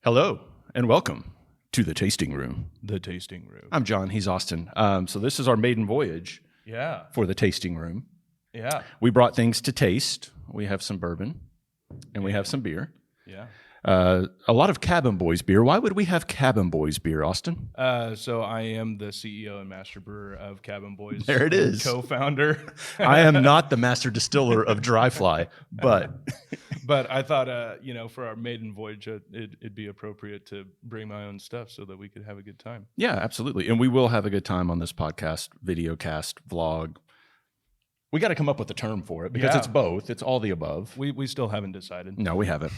Hello and welcome to the tasting room. The tasting room. I'm John. He's Austin. So this is our maiden voyage Yeah. for the tasting room. Yeah. We brought things to taste. We have some bourbon and we have some beer. Yeah. A lot of Cabin Boys beer. Why would we have Cabin Boys beer, Austin? So I am the CEO and master brewer of Cabin Boys. There it is. Co-founder. I am not the master distiller of Dry Fly, but But I thought, for our maiden voyage, it'd be appropriate to bring my own stuff so that we could have a good time. yeah, absolutely. And we will have a good time on this podcast, video cast, vlog. We got to come up with a term for it because Yeah. it's both. It's all the above. We still haven't decided. No, we haven't.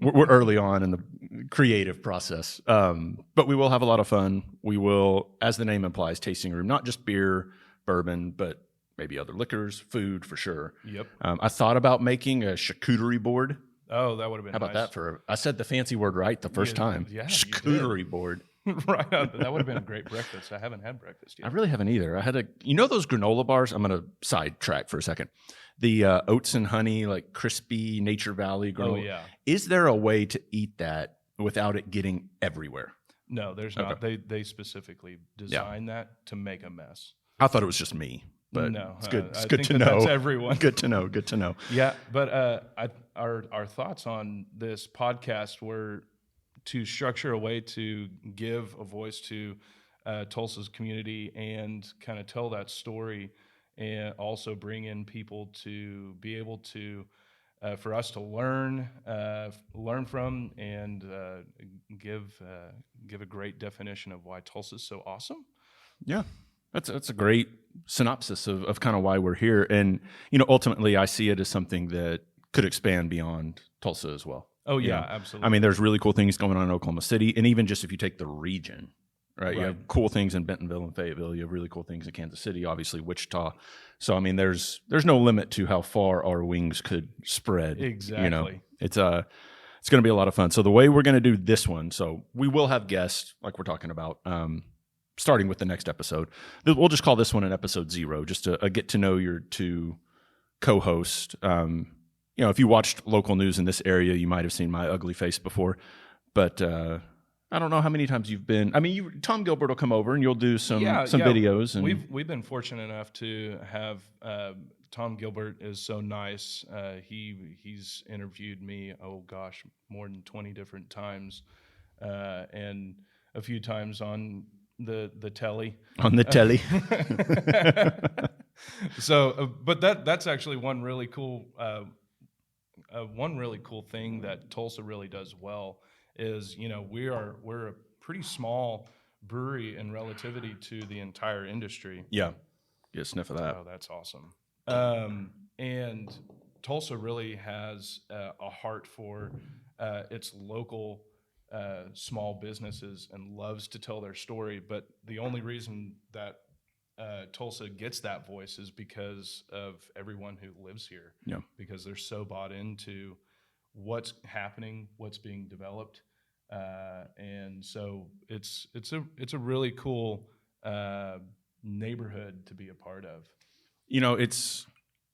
We're early on in the creative process, but we will have a lot of fun. We will, as the name implies, tasting room, not just beer, bourbon, but maybe other liquors, food for sure. Yep. I thought about making a charcuterie board. Oh, that would have been How about nice. that I said the fancy word right the first time. Yeah, you Charcuterie board. Right. That would have been a great breakfast. I haven't had breakfast I yet. really haven't either. I had those granola bars? I'm going to sidetrack for a second. The oats and honey, like crispy Nature Valley granola. Oh, yeah. Is there a way to eat that without it getting everywhere? No, there's not. They specifically designed that to make a mess. I thought it was just me, but No, it's good. I It's good think to that know. that's everyone. Good to know. Good to know. Yeah, but our thoughts on this podcast were to structure a way to give a voice to Tulsa's community and kind of tell that story, and also bring in people to be able to for us to learn from and give a great definition of why Tulsa is so awesome. Yeah, that's a great synopsis of kind of why we're here, and ultimately, I see it as something that could expand beyond Tulsa as well. Oh yeah, Yeah. absolutely. I mean, there's really cool things going on in Oklahoma City, and even just if you take the region, right? You Right. have cool things in Bentonville and Fayetteville. You have really cool things in Kansas City, obviously Wichita. So I mean, there's no limit to how far our wings could spread. Exactly. It's going to be a lot of fun. So the way we're going to do this one, so we will have guests like we're talking about. Starting with the next episode, we'll just call this one an episode 0, just a get to know your two co-hosts. If you watched local news in this area, you might have seen my ugly face before, but I don't know how many times you've been. I mean, Tom Gilbert will come over and you'll do some videos. And we've been fortunate enough to have Tom Gilbert is so nice. He's interviewed me, more than 20 different times, and a few times on the telly. On the telly. So, but that's actually one really cool thing that Tulsa really does well is, we're a pretty small brewery in relativity to the entire industry. Yeah. Get a sniff of that. Oh, that's awesome. And Tulsa really has a heart for its local small businesses and loves to tell their story. But the only reason that Tulsa gets that voice is because of everyone who lives here. Yeah. Because they're so bought into what's happening, what's being developed, and so it's a really cool neighborhood to be a part of. It's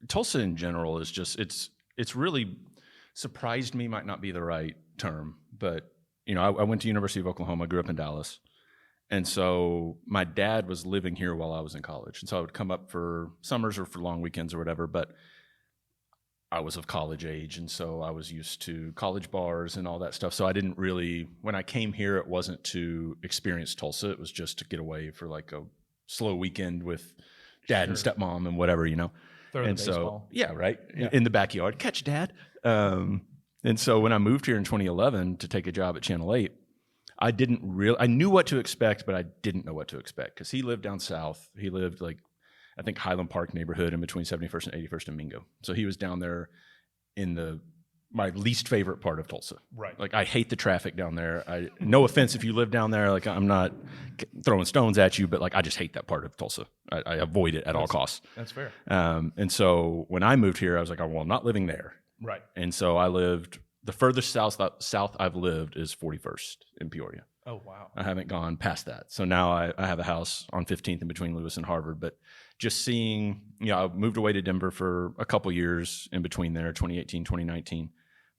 Tulsa in general is just it's really surprised me, might not be the right term, but I went to University of Oklahoma, grew up in Dallas. And so my dad was living here while I was in college. And so I would come up for summers or for long weekends or whatever, but I was of college age. And so I was used to college bars and all that stuff. So I didn't really, when I came here, it wasn't to experience Tulsa. It was just to get away for like a slow weekend with dad and stepmom and whatever, Throw and the so, baseball. yeah, right. Yeah. In the backyard, catch dad. And so when I moved here in 2011 to take a job at Channel 8, I knew what to expect, but I didn't know what to expect because he lived down south. He lived I think Highland Park neighborhood in between 71st and 81st and Mingo. So he was down there in my least favorite part of Tulsa. Right. Like I hate the traffic down there. No offense if you live down there. Like I'm not throwing stones at you, but I just hate that part of Tulsa. I avoid it at all costs. That's fair. And so when I moved here, I was like, oh, well, I'm not living there. Right. And so I lived. The furthest south I've lived is 41st in Peoria. Oh, wow. I haven't gone past that. So now I have a house on 15th in between Lewis and Harvard. But just seeing, I moved away to Denver for a couple years in between there, 2018, 2019.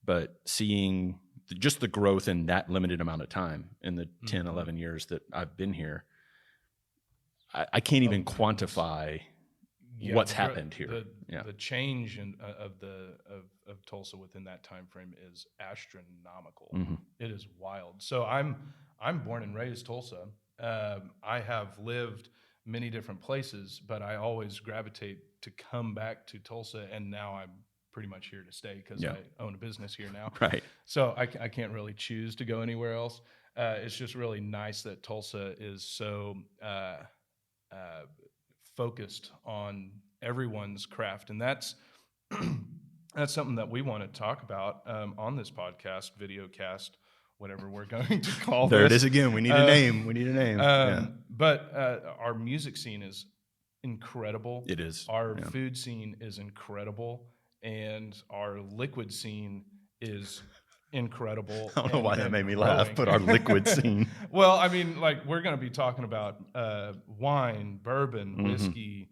But seeing just the growth in that limited amount of time in the 10, 11 years that I've been here. I can't even quantify what's happened here. The change of Tulsa within that time frame is astronomical. It is wild. So I'm born and raised Tulsa. I have lived many different places, but I always gravitate to come back to Tulsa, and now I'm pretty much here to stay because I own a business here now. Right. So I can't really choose to go anywhere else. It's just really nice that Tulsa is so focused on everyone's craft, and that's that's something that we want to talk about on this podcast, video cast, whatever we're going to call There this. it is again. We need a name. We need a name. But our music scene is incredible. It is. Our food scene is incredible, and our liquid scene is incredible. I don't know why that made me laugh, but our liquid scene. Well, I mean, like, we're going to be talking about wine, bourbon, whiskey,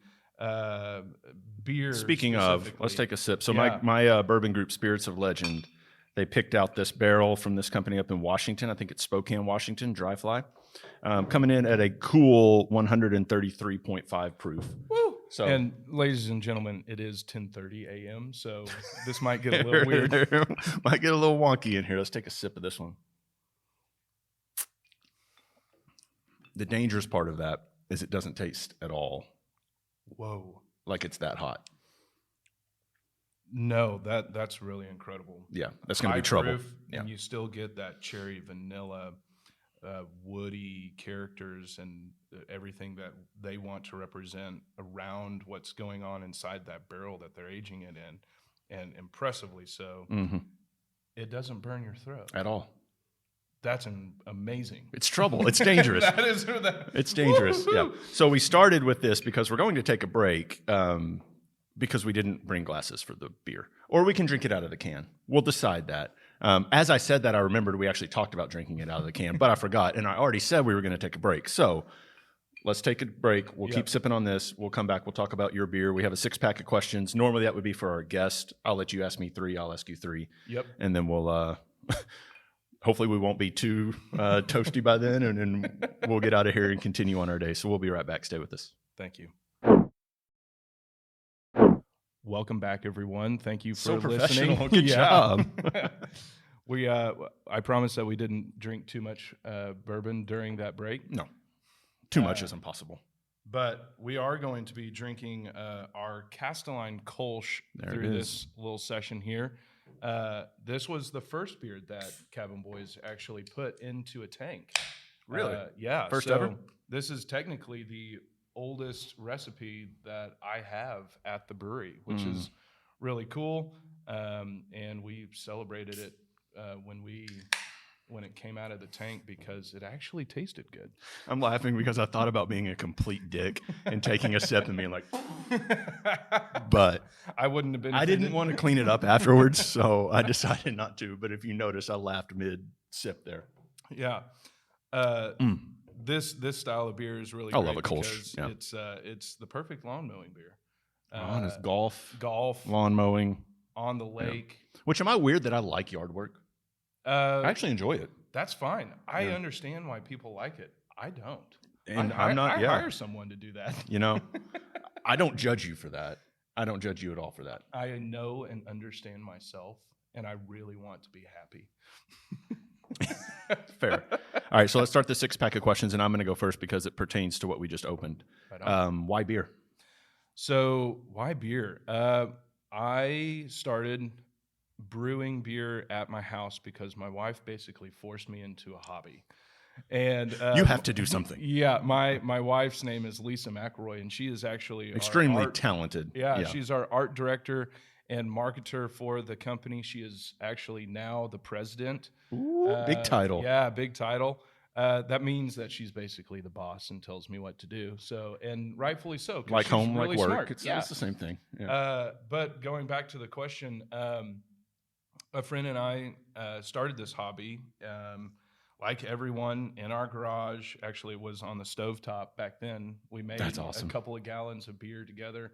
beer. Speaking of, let's take a sip. So my bourbon group, Spirits of Legend, they picked out this barrel from this company up in Washington. I think it's Spokane, Washington, Dry Fly, coming in at a cool 133.5 proof. Woo! So, and ladies and gentlemen, it is 10:30 a.m., so this might get a little weird. Might get a little wonky in here. Let's take a sip of this one. The dangerous part of that is it doesn't taste at all. Whoa. Like it's that hot. No, that's really incredible. Yeah, that's going to be trouble. And you still get that cherry vanilla, woody characters and everything that they want to represent around what's going on inside that barrel that they're aging it in, and impressively so. It doesn't burn your throat At all. That's amazing. It's trouble. It's dangerous. It's dangerous. Yeah. So we started with this because we're going to take a break because we didn't bring glasses for the beer. Or we can drink it out of the can. We'll decide that. As I said that, I remembered we actually talked about drinking it out of the can, but I forgot. And I already said we were going to take a break. So let's take a break. We'll keep sipping on this. We'll come back. We'll talk about your beer. We have a 6-pack of questions. Normally that would be for our guest. I'll let you ask me 3. I'll ask you 3. Yep. And then we'll... hopefully we won't be too toasty by then, and then we'll get out of here and continue on our day. So we'll be right back. Stay with us. Thank you. Welcome back, everyone. Thank you for professional. listening. Good job. I promised that we didn't drink too much bourbon during that break. No, too much is impossible. But we are going to be drinking our Castelline Kolsch through this little session here. This was the first beer that Cabin Boys actually put into a tank. Really? Yeah. First ever? This is technically the oldest recipe that I have at the brewery, which is really cool. And we celebrated it when it came out of the tank because it actually tasted good. I'm laughing because I thought about being a complete dick and taking a sip and being like, but I wouldn't have been. I didn't want to clean it up afterwards, so I decided not to. But if you notice, I laughed mid sip there. Yeah. This style of beer is really I great love a Kolsch. because it's the perfect lawn mowing beer. It's golf, lawn mowing, on the lake. Yeah. Which, am I weird that I like yard work? I actually enjoy it. That's fine. I understand why people like it. I don't. And I'm not. I hire someone to do that. You know, I don't judge you for that. I don't judge you at all for that. I know and understand myself, and I really want to be happy. Fair. All right, so let's start the 6-pack of questions, and I'm going to go first because it pertains to what we just opened. Right why beer? So why beer? I started brewing beer at my house because my wife basically forced me into a hobby. And you have to do something. Yeah, my wife's name is Lisa McIlroy, and she is actually extremely talented. Yeah, she's our art director and marketer for the company. She is actually now the president. Ooh, big title. Yeah, big title. That means that she's basically the boss and tells me what to do. So, and rightfully so. Like she's home, really like work. Smart. It's the same thing. Yeah. But going back to the question, a friend and I started this hobby. Like everyone in our garage, actually it was on the stovetop back then. We made That's awesome. a couple of gallons of beer together.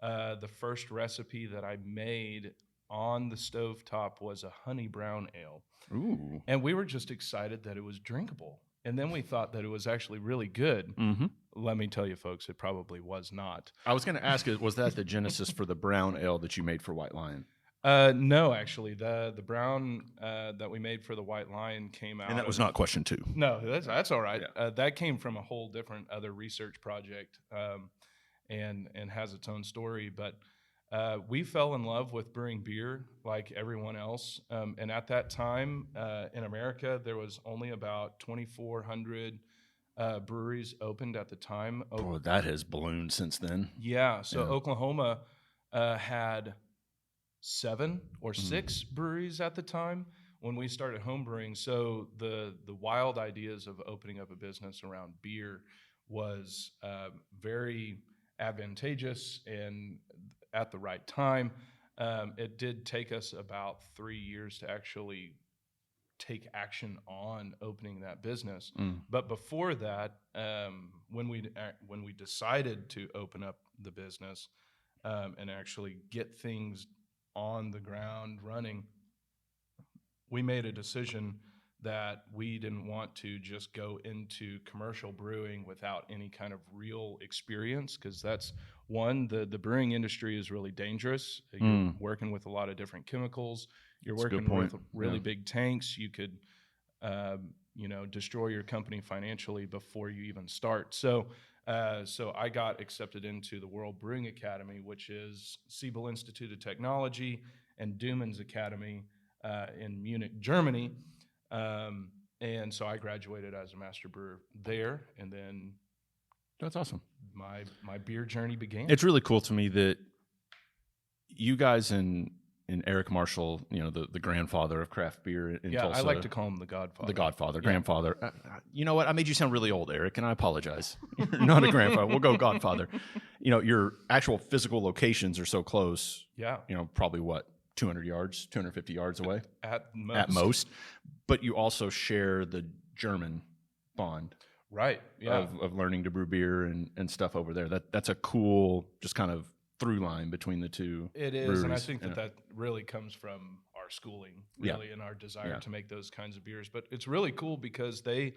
The first recipe that I made on the stovetop was a honey brown ale. Ooh. And we were just excited that it was drinkable. And then we thought that it was actually really good. Mm-hmm. Let me tell you, folks, it probably was not. I was going to ask, was that the genesis for the brown ale that you made for White Lion? No, actually, the brown that we made for the White Lion came out. And that was not question 2. No, that's all right. Yeah. That came from a whole different other research project, and has its own story. But we fell in love with brewing beer like everyone else. And at that time in America, there was only about 2,400 breweries opened at the time. Oh, that has ballooned since then. Yeah. So Oklahoma had 7 or 6 breweries at the time when we started homebrewing. So the wild ideas of opening up a business around beer was very advantageous and at the right time. It did take us about 3 years to actually take action on opening that business. But before that, when we decided to open up the business and actually get things on the ground running, we made a decision that we didn't want to just go into commercial brewing without any kind of real experience, because that's one, the brewing industry is really dangerous. You're working with a lot of different chemicals. You're working with really big tanks. You could destroy your company financially before you even start. So I got accepted into the World Brewing Academy, which is Siebel Institute of Technology and Duman's Academy in Munich, Germany. And so I graduated as a master brewer there, and then that's awesome. My beer journey began. It's really cool to me that you guys and Eric Marshall, the grandfather of craft beer in Tulsa. I like to call him the Godfather. The Godfather, grandfather. You know what? I made you sound really old, Eric, and I apologize. You're not a grandfather. We'll go Godfather. Your actual physical locations are so close. Yeah. Probably what? 200 yards, 250 yards away? At most. But you also share the German bond. Right, yeah. Of learning to brew beer and stuff over there. That's a cool, just kind of through line between the two. It is, breweries. and I think that really comes from our schooling, really, and our desire to make those kinds of beers. But it's really cool because they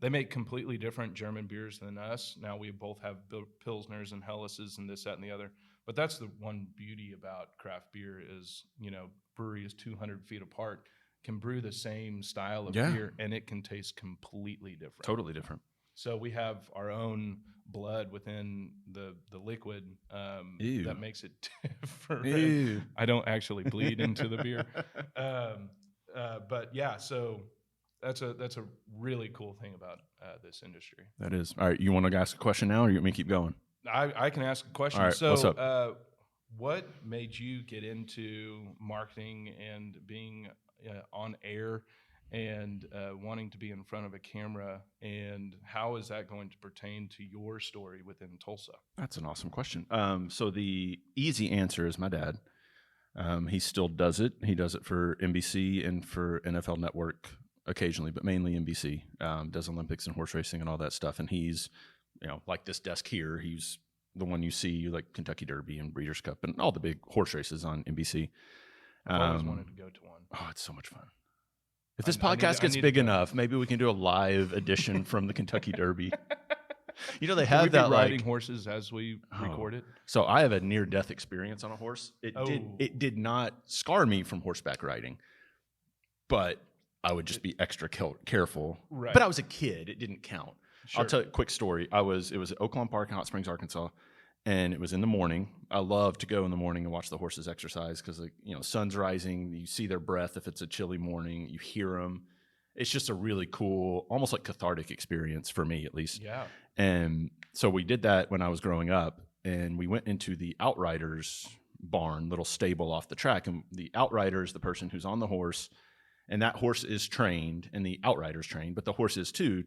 make completely different German beers than us. Now, we both have Pilsners and Helleses and this, that, and the other. But that's the one beauty about craft beer is, brewery is 200 feet apart, can brew the same style of beer, and it can taste completely different. Totally different. So we have our own blood within the liquid that makes it different. Ew. I don't actually bleed into the beer. But yeah, so that's a really cool thing about this industry. That is. All right, you want to ask a question now, or you want me to keep going? I can ask a question. All right, so, what's up? What made you get into marketing and being on air and wanting to be in front of a camera, and how is that going to pertain to your story within Tulsa? That's an awesome question. So the easy answer is my dad. He still does it. He does it for NBC and for NFL Network occasionally, but mainly NBC. Does Olympics and horse racing and all that stuff. And he's, like this desk here, he's the one you see, like Kentucky Derby and Breeders' Cup and all the big horse races on NBC. I've always wanted to go to one. Oh, it's so much fun. If this podcast gets big enough, maybe we can do a live edition from the Kentucky Derby. They have that riding horses as we record it. So I have a near-death experience on a horse. It did not scar me from horseback riding, but I would just be extra careful. Right. But I was a kid; it didn't count. Sure. I'll tell you a quick story. It was at Oaklawn Park in Hot Springs, Arkansas, and it was in the morning. I love to go in the morning and watch the horses exercise because, sun's rising. You see their breath if it's a chilly morning. You hear them. It's just a really cool, almost like cathartic experience for me, at least. Yeah. And so we did that when I was growing up, and we went into the Outriders barn, little stable off the track. And the Outrider is the person who's on the horse, and that horse is trained, and the Outrider's trained, but the horse is too,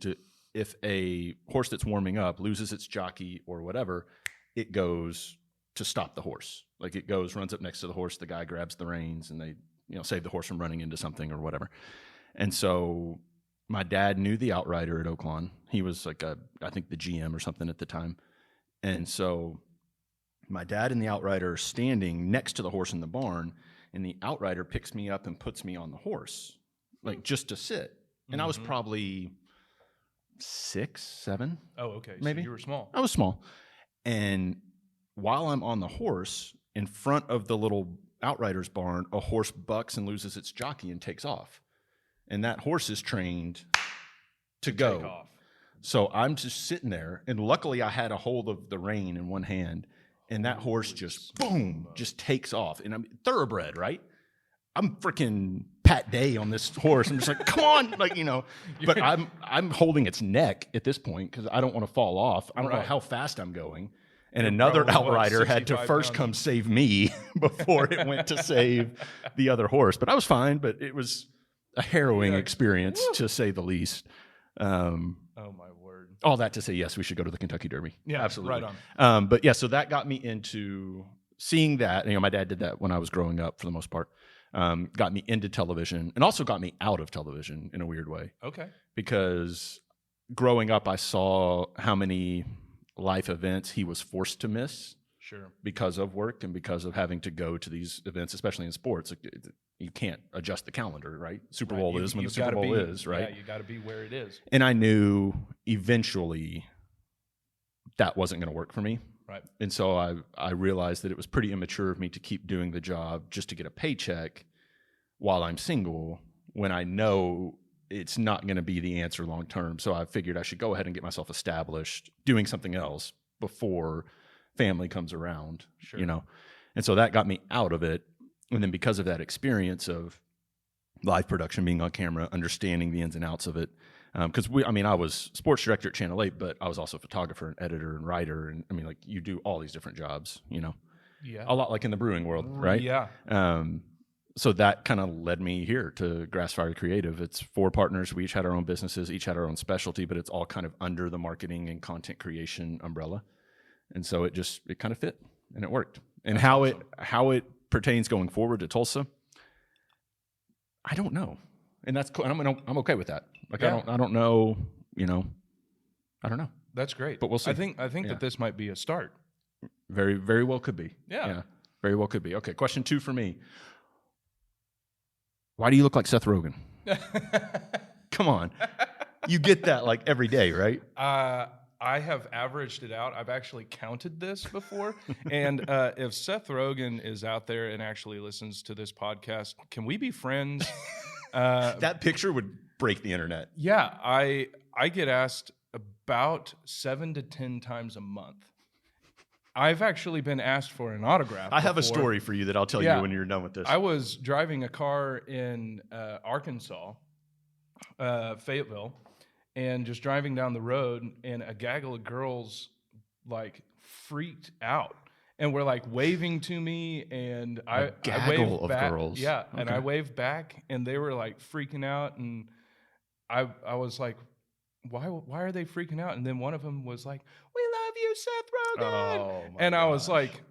if a horse that's warming up loses its jockey or whatever, it goes to stop the horse. Like it goes, runs up next to the horse, the guy grabs the reins, and they, save the horse from running into something or whatever. And so my dad knew the Outrider at Oaklawn. He was like I think the GM or something at the time. And so my dad and the Outrider are standing next to the horse in the barn, and the outrider picks me up and puts me on the horse, like just to sit. And I was probably 6, 7. Oh, okay. Maybe. So you were small. I was small. And while I'm on the horse, in front of the little outrider's barn, a horse bucks and loses its jockey and takes off. And that horse is trained to go. Take off. So I'm just sitting there, and luckily I had a hold of the rein in one hand, and that horse just, boom, just takes off. And I'm thoroughbred, right? I'm freaking Pat Day on this horse. I'm just like, come on, like, you know. But I'm holding its neck at this point because I don't want to fall off. I don't know how fast I'm going. And another outrider had to first come save me before it went to save the other horse. But I was fine, but it was a harrowing experience, to say the least. Oh, my word. All that to say, yes, we should go to the Kentucky Derby. Yeah, absolutely. Right on. But yeah, so that got me into seeing that. You know, my dad did that when I was growing up for the most part. Got me into television and also got me out of television in a weird way. Okay. Because growing up, I saw how many life events he was forced to miss. Sure. Because of work and because of having to go to these events, especially in sports. You can't adjust the calendar, right? Super Bowl is when the Super Bowl is, right? Yeah, you got to be where it is. And I knew eventually that wasn't going to work for me. Right. And so I realized that it was pretty immature of me to keep doing the job just to get a paycheck while I'm single when I know it's not going to be the answer long term. So I figured I should go ahead and get myself established doing something else before family comes around, you know. And so that got me out of it. And then because of that experience of live production, being on camera, understanding the ins and outs of it, because I was sports director at Channel 8, but I was also a photographer and editor and writer. And I mean, like, you do all these different jobs, you know, a lot like in the brewing world, right? Yeah. So that kind of led me here to Grassfire Creative. It's 4 partners. We each had our own businesses, each had our own specialty, but it's all kind of under the marketing and content creation umbrella. And so it kind of fit and it worked. And That's how awesome. how it pertains going forward to Tulsa, I don't know. And that's cool. And I'm okay with that. Like, I don't know, you know, I don't know. That's great. But we'll see. I think that this might be a start. Very, very well could be. Yeah. Very well could be. Okay. Question 2 for me. Why do you look like Seth Rogen? Come on. You get that like every day, right? I have averaged it out. I've actually counted this before. And if Seth Rogen is out there and actually listens to this podcast, can we be friends? That picture would break the internet. Yeah, I get asked about 7 to 10 times a month. I've actually been asked for an autograph. I have a before. story for you that I'll tell you when you're done with this. I was driving a car in Arkansas, Fayetteville, and just driving down the road, and a gaggle of girls like freaked out and were like waving to me, and I waved back. Girls. Yeah, okay. and I waved back, and they were like freaking out, and I was like, why are they freaking out? And then one of them was like, "We love you, Seth Rogen," and I was like,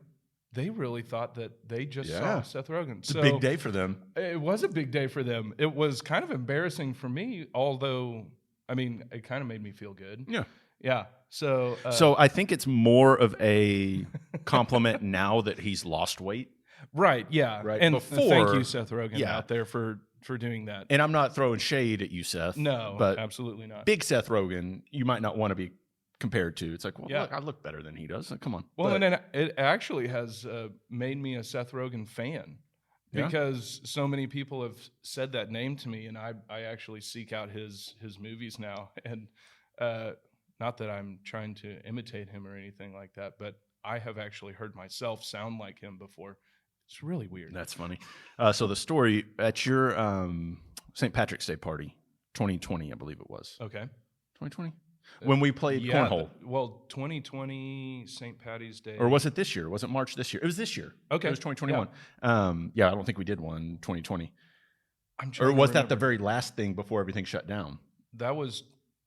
they really thought that they just saw Seth Rogen. It's a big day for them. It was a big day for them. It was kind of embarrassing for me, although, I mean, it kind of made me feel good. Yeah. Yeah. So I think it's more of a compliment now that he's lost weight. Right. Yeah. Right. And Before, thank you, Seth Rogen, out there for doing that. And I'm not throwing shade at you, Seth. No, but absolutely not. Big Seth Rogen, you might not want to be compared to. It's like, well, look, I look better than he does. Like, come on. Well, and then it actually has made me a Seth Rogen fan. Because so many people have said that name to me, and I actually seek out his movies now. And not that I'm trying to imitate him or anything like that, but I have actually heard myself sound like him before. It's really weird. That's funny. So the story at your St. Patrick's Day party, 2020, I believe it was. Okay. 2020? When we played cornhole. Well, 2020 St. Patty's Day. Or was it this year? Was it March this year? It was this year. Okay. It was 2021. I don't think we did one 2020. Or was that the very last thing before everything shut down? That was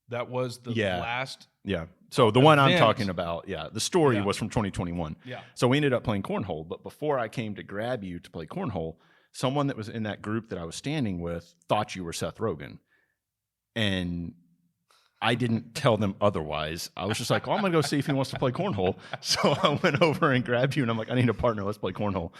the last. Yeah. So the one I'm talking about, the story was from 2021. Yeah. So we ended up playing cornhole, but before I came to grab you to play cornhole, someone that was in that group that I was standing with thought you were Seth Rogen. And I didn't tell them otherwise. I was just like, I'm going to go see if he wants to play cornhole. So I went over and grabbed you, and I'm like, I need a partner. Let's play cornhole.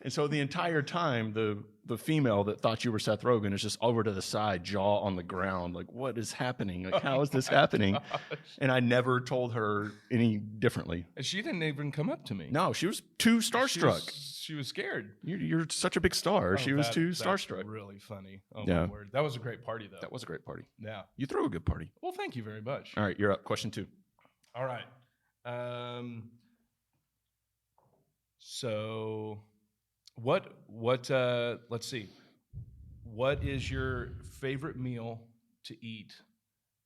And so the entire time, the female that thought you were Seth Rogen is just over to the side, jaw on the ground, like, what is happening? Like, how is this happening? Gosh. And I never told her any differently. And she didn't even come up to me. No, she was too starstruck. She was scared. You're such a big star. She was too starstruck. That's really funny. Oh, Yeah. my word. That was a great party, though. That was a great party. Yeah. You throw a good party. Well, thank you very much. All right, you're up. Question 2. All right. So let's see. What is your favorite meal to eat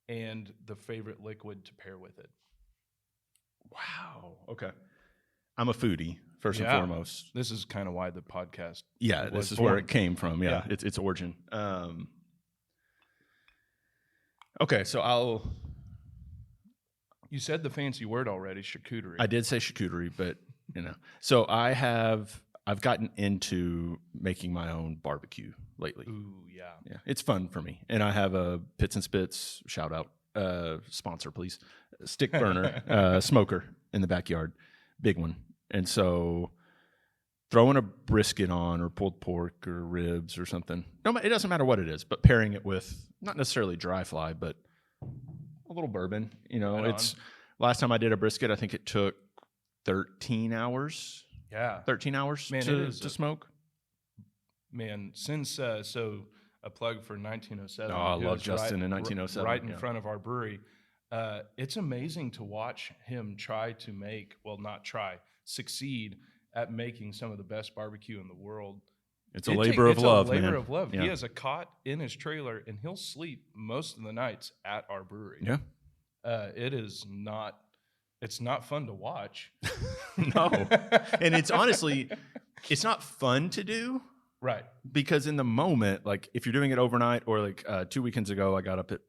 and the favorite liquid to pair with it? Wow. Okay. I'm a foodie, first and Yeah. foremost. This is kind of why the podcast. Yeah, was this is where born. it came from. Yeah, Yeah. its origin. Okay, so You said the fancy word already, charcuterie. I did say charcuterie, but so I've gotten into making my own barbecue lately. Ooh, yeah. Yeah, it's fun for me, and I have a Pits and Spits shout out sponsor, please, stick burner smoker in the backyard, big one, and so throwing a brisket on or pulled pork or ribs or something. No, it doesn't matter what it is, but pairing it with not necessarily dry fly, but a little bourbon. Right It's last time I did a brisket, I think it took 13 hours. Yeah. 13 hours Man, to it is smoke. Man, since so a plug for 1907. Oh, I love who's Justin in 1907. Right in yeah. front of our brewery. It's amazing to watch him succeed at making some of the best barbecue in the world. It's a labor of love, man. It's a labor man. of love. Yeah. He has a cot in his trailer, and he'll sleep most of the nights at our brewery. Yeah. It's not fun to watch. No. And it's honestly, it's not fun to do. Right. Because in the moment, like if you're doing it overnight or like 2 weekends ago, I got up at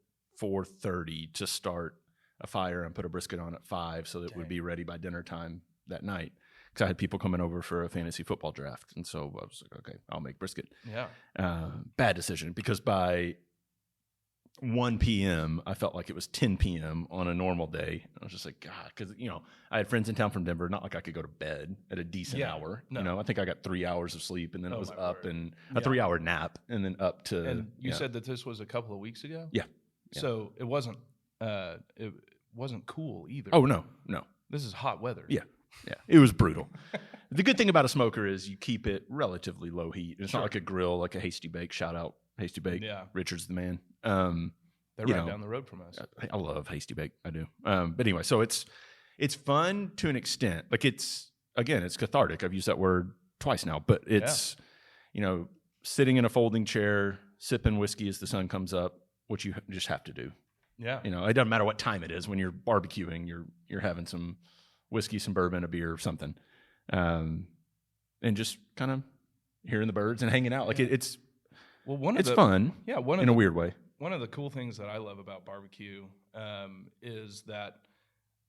4:30 to start a fire and put a brisket on at 5 so that it would be ready by dinner time that night. Because I had people coming over for a fantasy football draft. And so I was like, okay, I'll make brisket. Yeah. Bad decision because by 1 p.m., I felt like it was 10 p.m. on a normal day. I was just like, God, because, I had friends in town from Denver. Not like I could go to bed at a decent hour. No. I think I got 3 hours of sleep and then it was my up word. and a 3-hour nap and then up to. And you said that this was a couple of weeks ago? Yeah. So it wasn't cool either. Oh, no. This is hot weather. Yeah. It was brutal. The good thing about a smoker is you keep it relatively low heat. It's not like a grill, like a Hasty Bake. Shout out Hasty Bake. Yeah. Richard's the man. They're right down the road from us. I love Hasty Bake. I do. But anyway, so it's fun to an extent. Like it's cathartic. I've used that word twice now, but it's, sitting in a folding chair, sipping whiskey as the sun comes up, which you just have to do. Yeah. It doesn't matter what time it is when you're barbecuing, you're having some whiskey, some bourbon, a beer or something. And just kind of hearing the birds and hanging out. Like it's fun. Yeah. In a weird way. One of the cool things that I love about barbecue is that,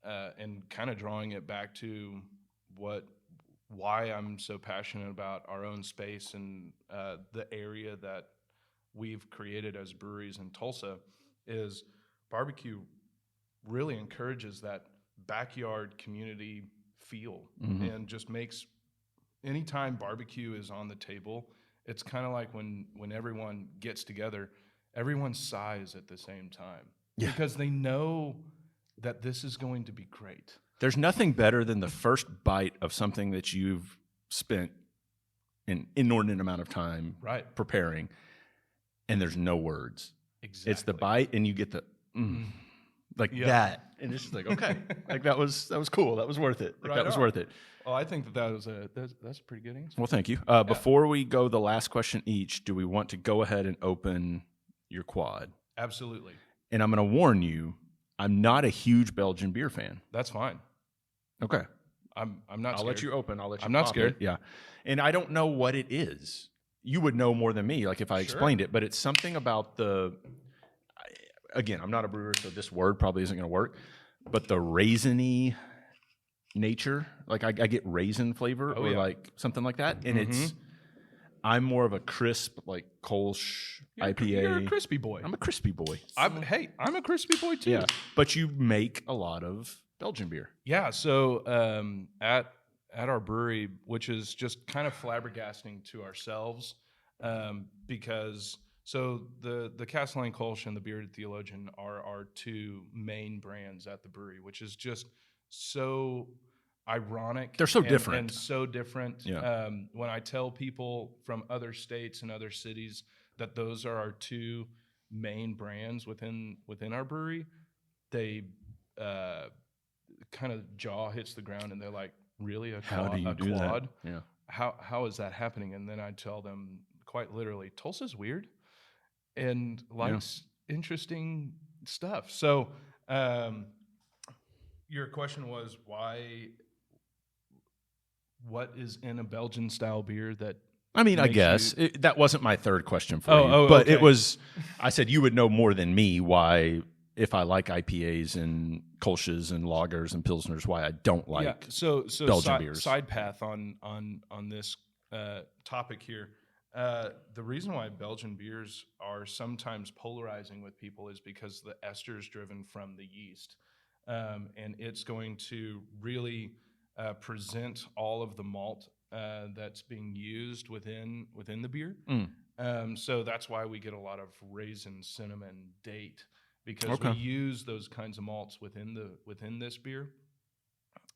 and kind of drawing it back to why I'm so passionate about our own space and the area that we've created as breweries in Tulsa, is barbecue really encourages that backyard community feel and just makes anytime barbecue is on the table, it's kind of like when everyone gets together, everyone sighs at the same time because they know that this is going to be great. There's nothing better than the first bite of something that you've spent an inordinate amount of time preparing, and there's no words. Exactly. It's the bite, and you get the that, and it's just like, okay, like that was cool. That was worth it. Like, that was worth it. Well, I think that's a pretty good answer. Well, thank you. Before we go, the last question each, do we want to go ahead and open your quad? Absolutely. And I'm going to warn you, I'm not a huge Belgian beer fan. That's fine. Okay. I'm not scared. I'll let you open. I'll let you I'm not pop scared. it. Yeah. And I don't know what it is. You would know more than me, like if I explained it, but it's something about again, I'm not a brewer, so this word probably isn't going to work, but the raisiny nature, like I get raisin flavor like something like that. And I'm more of a crisp, like Kolsch IPA. You're a crispy boy. I'm a crispy boy. I'm a crispy boy too. Yeah. But you make a lot of Belgian beer. Yeah. So at at our brewery, which is just kind of flabbergasting to ourselves, because so the Castellan Kolsch and the Bearded Theologian are our two main brands at the brewery, which is just so ironic. They're so and different. so different. Yeah. When I tell people from other states and other cities that those are our two main brands within our brewery, they kind of jaw hits the ground and they're like, really, How do you do quad? that? Yeah. How is that happening? And then I tell them quite literally, Tulsa's weird and likes interesting stuff. So your question was what is in a Belgian style beer that I mean, I makes guess you- that wasn't my third question for Oh, you, oh, but okay. it was. I said you would know more than me why, if I like IPAs and Kolsch's and lagers and pilsners, why I don't like. So Belgian beers. Side path on this topic here. The reason why Belgian beers are sometimes polarizing with people is because the ester is driven from the yeast, and it's going to really present all of the malt that's being used within the beer. So that's why we get a lot of raisin, cinnamon, date, because we use those kinds of malts within this beer.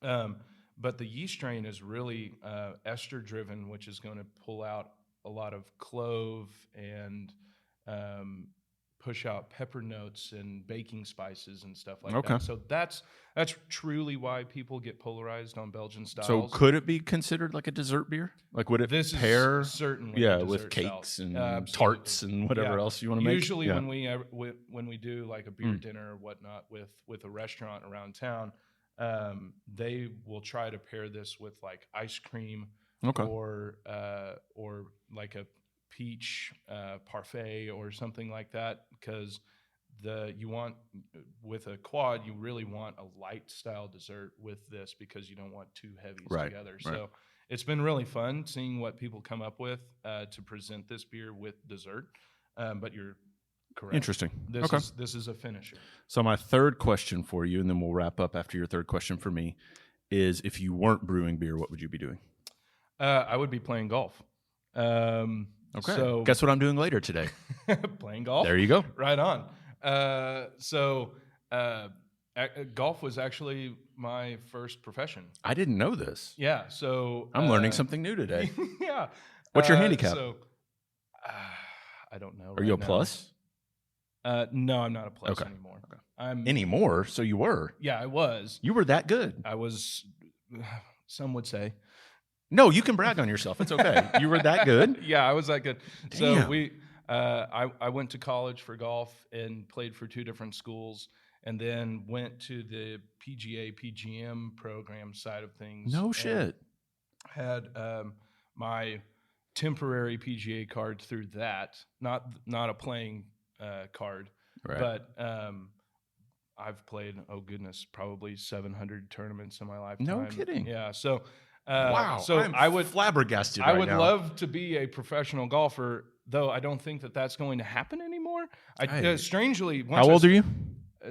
But the yeast strain is really ester driven, which is going to pull out a lot of clove and push out pepper notes and baking spices and stuff like that. So that's truly why people get polarized on Belgian styles. So could it be considered like a dessert beer? Like would it This pair? is certainly Yeah, a with dessert cakes style. and Absolutely. tarts and whatever else you want to make. Usually when we do like a beer dinner or whatnot with a restaurant around town, they will try to pair this with like ice cream or like a peach parfait or something like that, because with a quad you really want a light style dessert with this because you don't want two heavies together. So it's been really fun seeing what people come up with to present this beer with dessert. But you're correct. Interesting. This is a finisher. So my third question for you, and then we'll wrap up after your third question for me, is if you weren't brewing beer, what would you be doing? I would be playing golf. So guess what I'm doing later today? playing golf. There you go. Right on. Golf was actually my first profession. I didn't know this. Yeah. So I'm learning something new today. Yeah. What's your handicap? I don't know. Are you a plus? No, I'm not a plus anymore. Okay. I'm anymore. So you were. Yeah, I was. You were that good. I was. Some would say. No, you can brag on yourself. It's okay. You were that good. Yeah, I was that good. Damn. So I went to college for golf and played for two different schools, and then went to the PGA PGM program side of things. No shit. Had my temporary PGA card through that, not a playing card, but I've played, oh goodness, probably 700 tournaments in my lifetime. No kidding. Yeah, so. Wow! So I would flabbergasted. I would now. love to be a professional golfer, though I don't think that's going to happen anymore. Strangely, how old are you?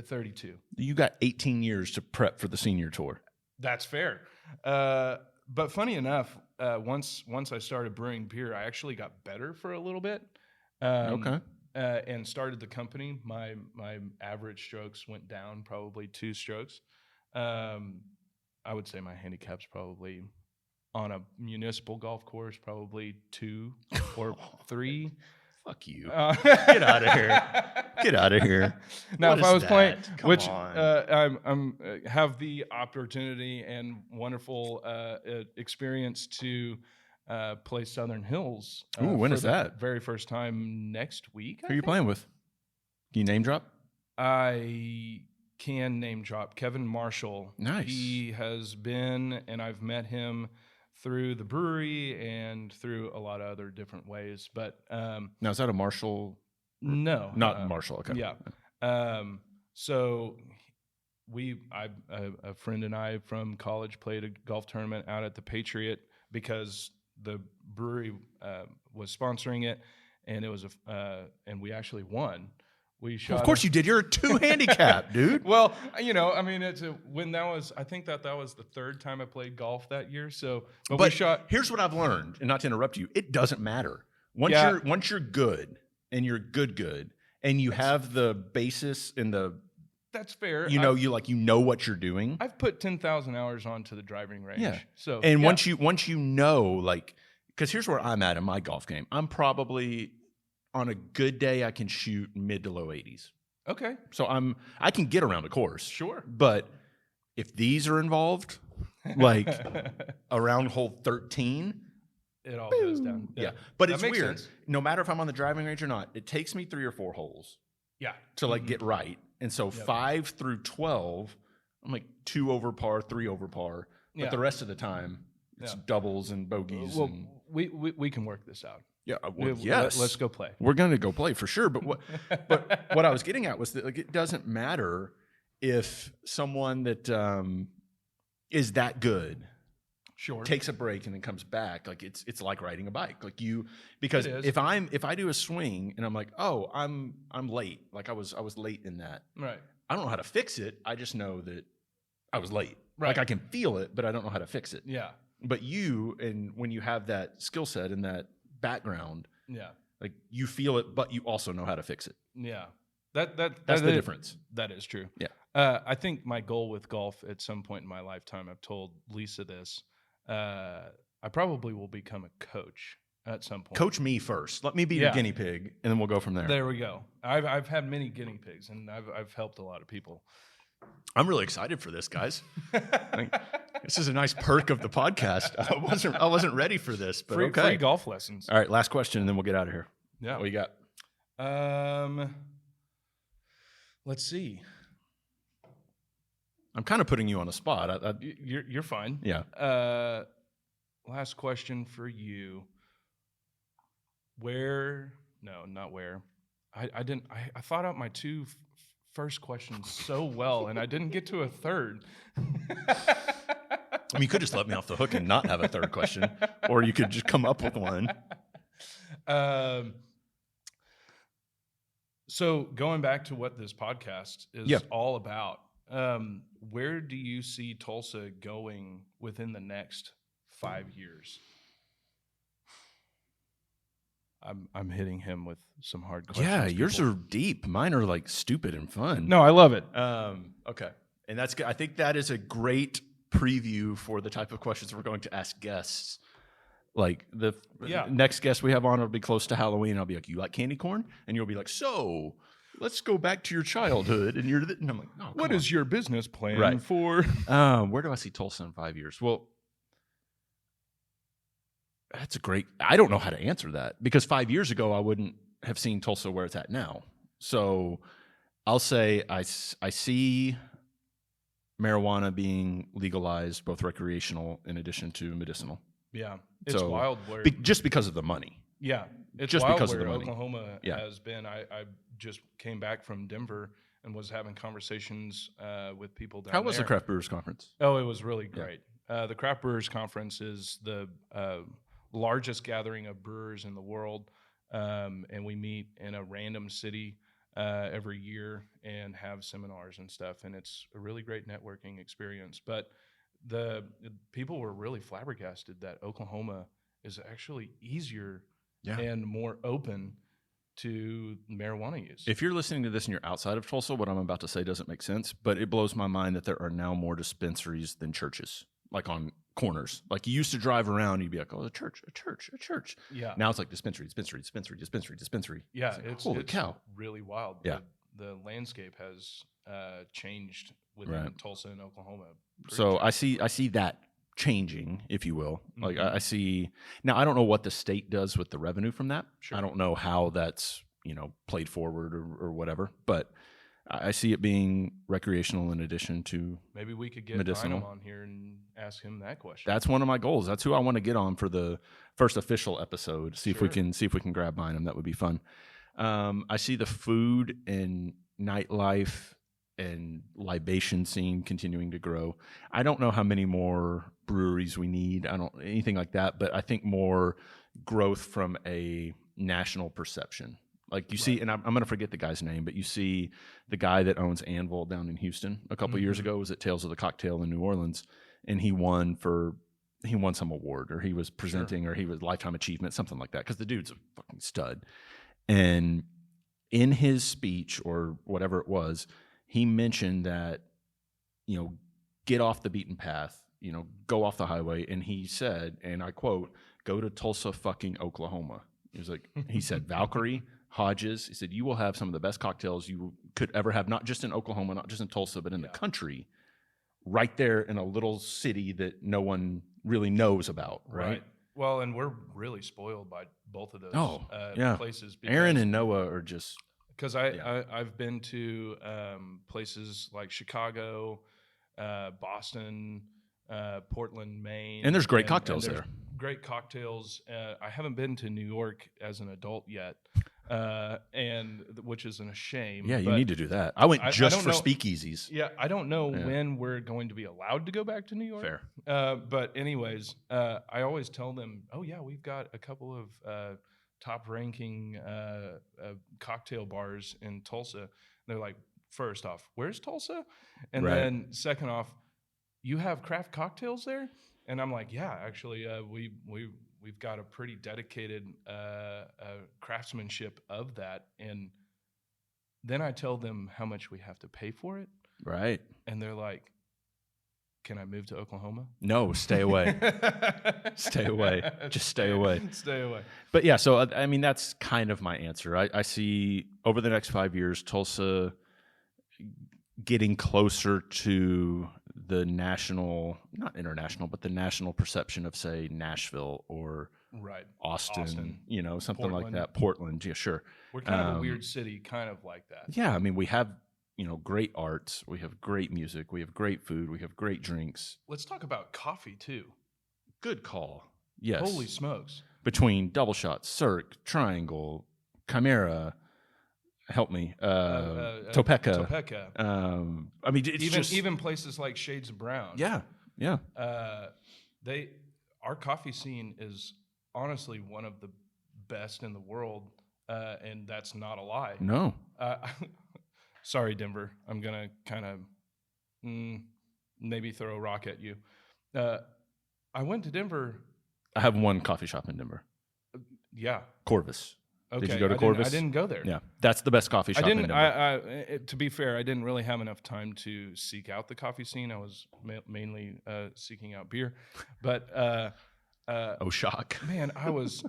32. You got 18 years to prep for the senior tour. That's fair. But funny enough, once I started brewing beer, I actually got better for a little bit. And started the company. My average strokes went down probably 2 strokes. I would say my handicap's probably on a municipal golf course, probably 2 or 3. Fuck you. Get out of here. Get out of here. Now, what if I was that? playing, Come which on. I'm have the opportunity and wonderful experience to play Southern Hills. Ooh, when for is the that? Very first time next week. Who are you playing with? Can you name drop? I can name drop Kevin Marshall. Nice. He has been, and I've met him through the brewery and through a lot of other different ways. But Now, is that a Marshall? No, Not Marshall. Okay. Yeah. So a friend and I from college played a golf tournament out at the Patriot because the brewery was sponsoring it, and it was and we actually won. We shot. Of course you did. You're a 2 handicap, dude. Well, I mean, when that was. I think that was the third time I played golf that year. So, but we shot. Here's what I've learned, and not to interrupt you, it doesn't matter. Once you're good, and you're good, and you have the basis and the. That's fair. You know what you're doing. I've put 10,000 hours onto the driving range. Yeah. So and once you know, like, because here's where I'm at in my golf game. I'm probably on a good day I can shoot mid to low 80s. Okay. So I can get around a course. Sure. But if these are involved, like around hole 13, it all goes down. Yeah. But it's makes weird. sense. No matter if I'm on the driving range or not, it takes me 3 or 4 holes. Yeah. To like get right. And so 5 through 12, I'm like 2 over par, 3 over par. But the rest of the time, it's doubles and bogeys. Well, we can work this out. Yeah. Well, yes. Let's go play. We're going to go play for sure. But what I was getting at was that like it doesn't matter if someone that is that good takes a break and then comes back. Like it's like riding a bike. Like because if I do a swing and I'm like, oh, I'm late. Like I was late in that. Right. I don't know how to fix it. I just know that I was late. Right. Like I can feel it, but I don't know how to fix it. Yeah. But when you have that skill set and that background, like you feel it, but you also know how to fix it. Yeah. That's the difference. That is true. Yeah. I think my goal with golf at some point in my lifetime, I've told Lisa this, I probably will become a coach at some point. Coach me first. Let me be your guinea pig, and then we'll go from there. There we go. I've had many guinea pigs, and I've helped a lot of people. I'm really excited for this, guys. This is a nice perk of the podcast. I wasn't ready for this, but okay. Free golf lessons. All right, last question, and then we'll get out of here. Yeah. What you got? Let's see. I'm kind of putting you on the spot. You're fine. Yeah. Last question for you. Where? No, not where. I didn't. I thought out my 2 first questions so well, and I didn't get to a third. I mean, you could just let me off the hook and not have a third question, or you could just come up with one. So going back to what this podcast is all about, where do you see Tulsa going within the next 5 years? I'm hitting him with some hard questions. Yeah, yours are deep. Mine are like stupid and fun. No, I love it. Okay, and that's good. I think that is a great preview for the type of questions we're going to ask guests. Like the next guest we have on will be close to Halloween. I'll be like, "You like candy corn?" And you'll be like, "So, let's go back to your childhood." And and I'm like, "No, what is your business plan for?" Where do I see Tulsa in 5 years? Well, that's a great. I don't know how to answer that because 5 years ago I wouldn't have seen Tulsa where it's at now. So I'll say I see marijuana being legalized, both recreational in addition to medicinal. Yeah, it's wild where just because of the money. Yeah, it's just wild because where of the money. Oklahoma has been. I just came back from Denver and was having conversations with people down there. How was the Craft Brewers Conference? Oh, it was really great. The Craft Brewers Conference is the largest gathering of brewers in the world, and we meet in a random city every year and have seminars and stuff, and it's a really great networking experience. But the people were really flabbergasted that Oklahoma is actually easier and more open to marijuana use. If you're listening to this and you're outside of Tulsa, what I'm about to say doesn't make sense, but it blows my mind that there are now more dispensaries than churches, like on corners. Like you used to drive around, you'd be like, "Oh, a church." Yeah. Now it's like dispensary. Yeah, it's holy cow, really wild. Yeah. The landscape has changed within Tulsa and Oklahoma. So I see that changing, if you will. Mm-hmm. Like I see now. I don't know what the state does with the revenue from that. Sure. I don't know how that's played forward or whatever. But I see it being recreational in addition to maybe we could get medicinal. Bynum on here and ask him that question. That's one of my goals. That's who I want to get on for the first official episode. See if we can grab Bynum. That would be fun. I see the food and nightlife and libation scene continuing to grow. I don't know how many more breweries we need. I don't anything like that, but I think more growth from a national perception. Like you see, and I'm going to forget the guy's name, but you see the guy that owns Anvil down in Houston a couple years ago was at Tales of the Cocktail in New Orleans, and he won some award, or he was presenting, or he was lifetime achievement, something like that, because the dude's a fucking stud. And in his speech or whatever it was, he mentioned that, get off the beaten path, go off the highway. And he said, and I quote, go to Tulsa fucking Oklahoma. He said, Valkyrie, Hodges, he said, you will have some of the best cocktails you could ever have, not just in Oklahoma, not just in Tulsa, but in the country, right there in a little city that no one really knows about, right? Well, and we're really spoiled by both of those places. Aaron and Noah are just... Because I've been to places like Chicago, Boston, Portland, Maine. And there's great cocktails there. Great cocktails. I haven't been to New York as an adult yet, and which is a shame. Yeah, you need to do that. I went just for speakeasies. Yeah, I don't know when we're going to be allowed to go back to New York. Fair. But anyways, I always tell them, oh yeah, we've got a couple of top-ranking cocktail bars in Tulsa. And they're like, first off, where's Tulsa? And then second off, you have craft cocktails there? And I'm like, yeah, actually, we've got a pretty dedicated craftsmanship of that. And then I tell them how much we have to pay for it. Right. And they're like, can I move to Oklahoma? No, stay away. Stay away. Just stay away. Stay away. But yeah, so I mean, that's kind of my answer. I see over the next 5 years, Tulsa getting closer to the national, not international, but the national perception of, say, Nashville or Austin, something like that. Portland, yeah, sure. We're kind of a weird city, kind of like that. Yeah, I mean, we have, great arts, we have great music, we have great food, we have great drinks. Let's talk about coffee, too. Good call. Yes. Holy smokes. Between Double Shot, Cirque, Triangle, Chimera, help me, Topeka. I mean, it's even places like Shades of Brown. Yeah. Our coffee scene is honestly one of the best in the world, and that's not a lie. No. Sorry, Denver. I'm gonna kind of maybe throw a rock at you. I went to Denver. I have one coffee shop in Denver. Yeah. Corvus. Okay. Did you go to Corvus? I didn't go there. Yeah, that's the best coffee shop in Denver. To be fair, I didn't really have enough time to seek out the coffee scene. I was mainly seeking out beer. But oh, shock! Man, I was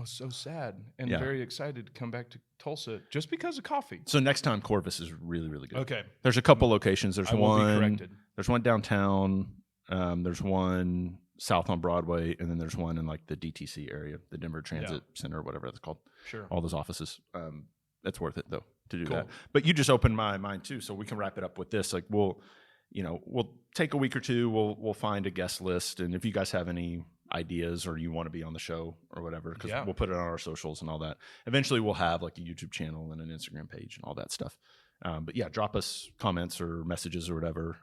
so sad and very excited to come back to Tulsa just because of coffee. So next time, Corvus is really, really good. Okay. There's a couple locations. I will be corrected. There's one downtown. There's one south on Broadway, and then there's one in like the DTC area, the Denver Transit Center, whatever that's called. Sure. All those offices. That's worth it though to do that. But you just opened my mind too, so we can wrap it up with this. Like we'll take a week or two. We'll find a guest list, and if you guys have any ideas or you want to be on the show or whatever, because we'll put it on our socials and all that. Eventually, we'll have like a YouTube channel and an Instagram page and all that stuff. But yeah, drop us comments or messages or whatever.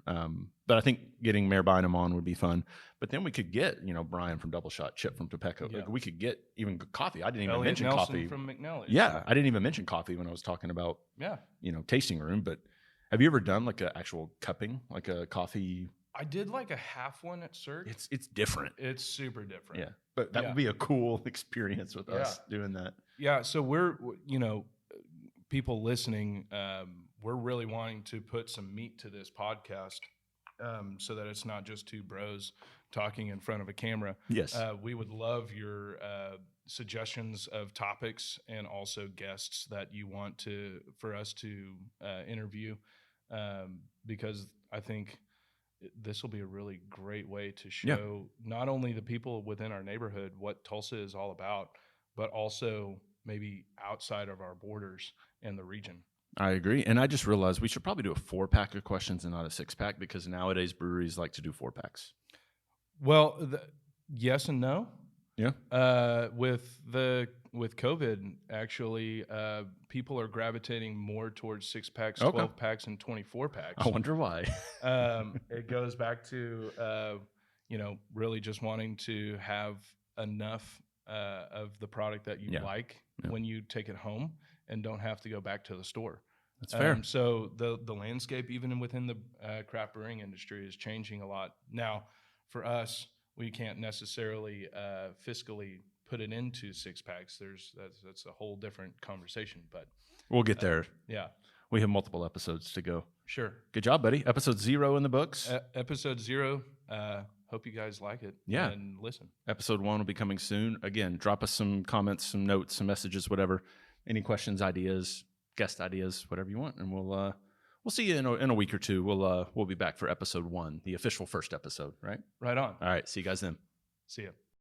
But I think getting Mayor Bynum on would be fun. But then we could get, Brian from Double Shot, Chip from Topeka. Yeah. Like we could get even coffee. I didn't even Elliot mention Nelson coffee. from McNelly's. Yeah, I didn't even mention coffee when I was talking about, tasting room. But have you ever done like an actual cupping, like a coffee? I did like a half one at Cirque. It's different. It's super different. Yeah, but that would be a cool experience with us doing that. Yeah, so we're, people listening, we're really wanting to put some meat to this podcast so that it's not just two bros talking in front of a camera. Yes. We would love your suggestions of topics and also guests that you want for us to interview because I think this will be a really great way to show not only the people within our neighborhood what Tulsa is all about, but also maybe outside of our borders and the region. I agree. And I just realized we should probably do a 4-pack of questions and not a 6-pack because nowadays breweries like to do 4-packs. Well, yes and no. Yeah. With COVID, actually, people are gravitating more towards 6-packs, 12-packs, and 24-packs. I wonder why. It goes back to, really just wanting to have enough of the product that you like when you take it home. and don't have to go back to the store. That's fair. So the landscape, even within the craft brewing industry, is changing a lot. Now, for us, we can't necessarily fiscally put it into 6-packs. That's a whole different conversation. But We'll get there. yeah, We have multiple episodes to go. sure. Good job, buddy. Episode 0 in the books. Episode 0. Hope you guys like it. Yeah. And listen. Episode 1 will be coming soon. Again, drop us some comments, some notes, some messages, whatever. Any questions, ideas, guest ideas, whatever you want, and we'll see you in a week or two. We'll be back for episode 1, the official first episode, right? Right on. All right. See you guys then. See ya.